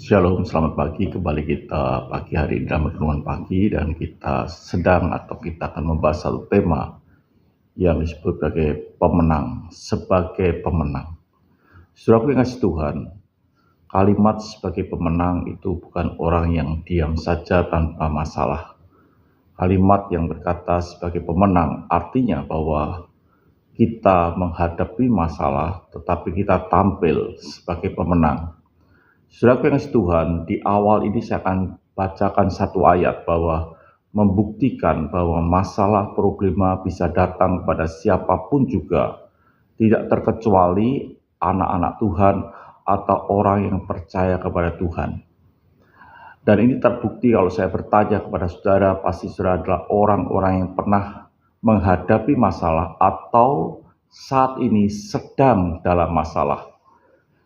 Shalom, selamat pagi. Kembali kita pagi hari ini dalam renungan pagi, dan kita sedang atau kita akan membahas satu tema yang disebut sebagai pemenang. Sebagai pemenang. Saudaraku yang kasih Tuhan, kalimat sebagai pemenang itu bukan orang yang diam saja tanpa masalah. Kalimat yang berkata sebagai pemenang artinya bahwa kita menghadapi masalah tetapi kita tampil sebagai pemenang. Saudara yang kasih Tuhan, di awal ini saya akan bacakan satu ayat bahwa membuktikan bahwa masalah problema bisa datang pada siapapun juga, tidak terkecuali anak-anak Tuhan atau orang yang percaya kepada Tuhan. Dan ini terbukti kalau saya bertanya kepada saudara, pasti saudara adalah orang-orang yang pernah menghadapi masalah atau saat ini sedang dalam masalah.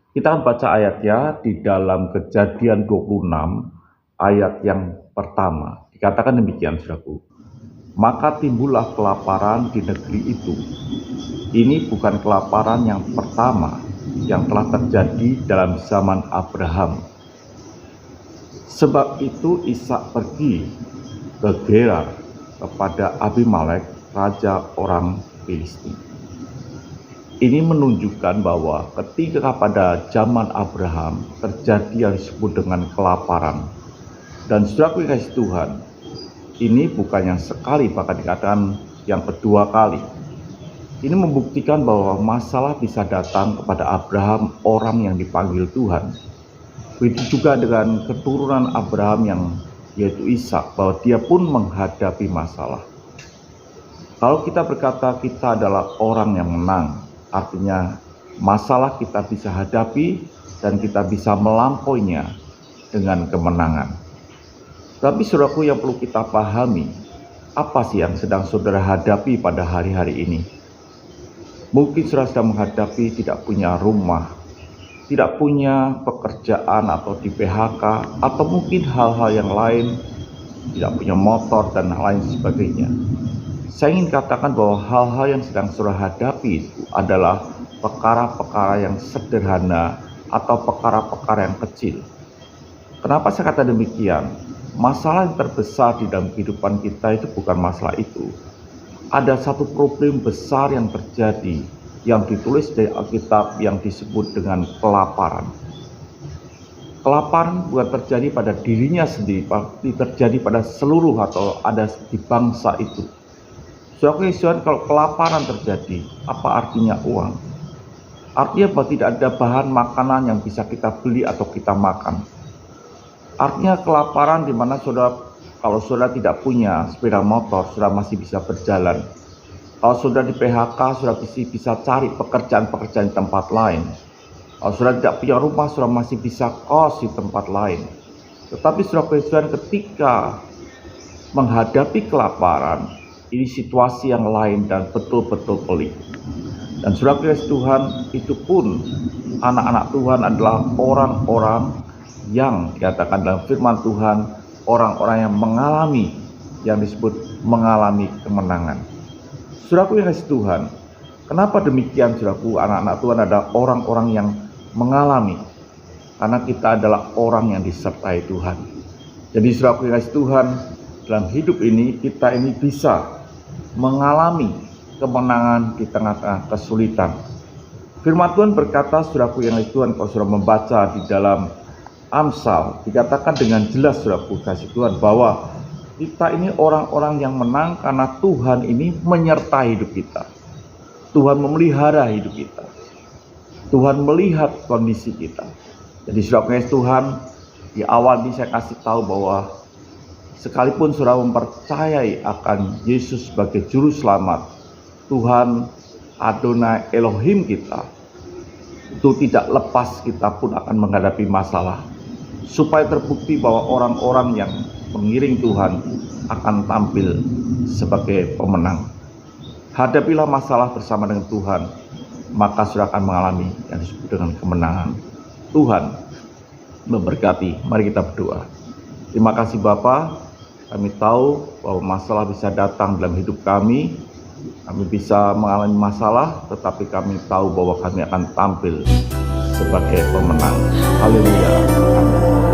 Kita akan baca ayatnya di dalam Kejadian 26 ayat yang pertama. Dikatakan demikian, saudaraku. Maka timbullah kelaparan di negeri itu. Ini bukan kelaparan yang pertama yang telah terjadi dalam zaman Abraham. Sebab itu Ishak pergi ke Gerar kepada Abimelek, raja orang Filistin. Ini menunjukkan bahwa ketika pada zaman Abraham terjadi yang disebut dengan kelaparan. Dan saudaraku yang kasih Tuhan, ini bukan yang sekali, bahkan dikatakan yang kedua kali. Ini membuktikan bahwa masalah bisa datang kepada Abraham, orang yang dipanggil Tuhan. Begitu juga dengan keturunan Abraham yang yaitu Ishak, bahwa dia pun menghadapi masalah. Kalau kita berkata kita adalah orang yang menang, artinya masalah kita bisa hadapi dan kita bisa melampauinya dengan kemenangan. Tapi saudaraku, yang perlu kita pahami, apa sih yang sedang saudara hadapi pada hari-hari ini? Mungkin saudara sedang menghadapi tidak punya rumah, tidak punya pekerjaan atau di PHK, atau mungkin hal-hal yang lain, tidak punya motor dan lain sebagainya. Saya ingin katakan bahwa hal-hal yang sedang saudara hadapi itu adalah perkara-perkara yang sederhana atau perkara-perkara yang kecil. Kenapa saya kata demikian? Masalah yang terbesar di dalam kehidupan kita itu bukan masalah itu. Ada satu problem besar yang terjadi yang ditulis dari Alkitab yang disebut dengan kelaparan. Kelaparan bukan terjadi pada dirinya sendiri, tapi terjadi pada seluruh atau ada di bangsa itu. Saudara Yesus, kalau kelaparan terjadi, apa artinya uang? Artinya bahwa tidak ada bahan makanan yang bisa kita beli atau kita makan. Artinya kelaparan di mana saudara, kalau saudara tidak punya sepeda motor, saudara masih bisa berjalan. Kalau saudara di PHK, saudara bisa cari pekerjaan-pekerjaan di tempat lain. Kalau saudara tidak punya rumah, saudara masih bisa kos di tempat lain. Tetapi saudara, ketika menghadapi kelaparan, ini situasi yang lain dan betul-betul pelik. Dan saudara Tuhan, itu pun anak-anak Tuhan adalah orang-orang yang dikatakan dalam firman Tuhan, orang-orang yang mengalami, yang disebut mengalami kemenangan. Saudaraku yang kasih Tuhan, kenapa demikian saudaraku? Anak-anak Tuhan adalah orang-orang yang mengalami, karena kita adalah orang yang disertai Tuhan. Jadi saudaraku yang kasih Tuhan, dalam hidup ini kita ini bisa mengalami kemenangan di tengah-tengah kesulitan. Firman Tuhan berkata, saudaraku yang kasih Tuhan, kalau saudara membaca di dalam Amsal, dikatakan dengan jelas saudaraku kasih Tuhan bahwa kita ini orang-orang yang menang karena Tuhan ini menyertai hidup kita. Tuhan memelihara hidup kita. Tuhan melihat kondisi kita. Jadi saudaraku yang kasih Tuhan, di awal ini saya kasih tahu bahwa sekalipun saudara mempercayai akan Yesus sebagai juru selamat, Tuhan Adonai Elohim kita, itu tidak lepas kita pun akan menghadapi masalah. Supaya terbukti bahwa orang-orang yang mengiring Tuhan akan tampil sebagai pemenang. Hadapilah masalah bersama dengan Tuhan, maka saudara akan mengalami yang disebut dengan kemenangan. Tuhan memberkati. Mari kita berdoa. Terima kasih Bapa. Kami tahu bahwa masalah bisa datang dalam hidup kami. Kami bisa mengalami masalah, tetapi kami tahu bahwa kami akan tampil sebagai pemenang. Haleluya. Amin.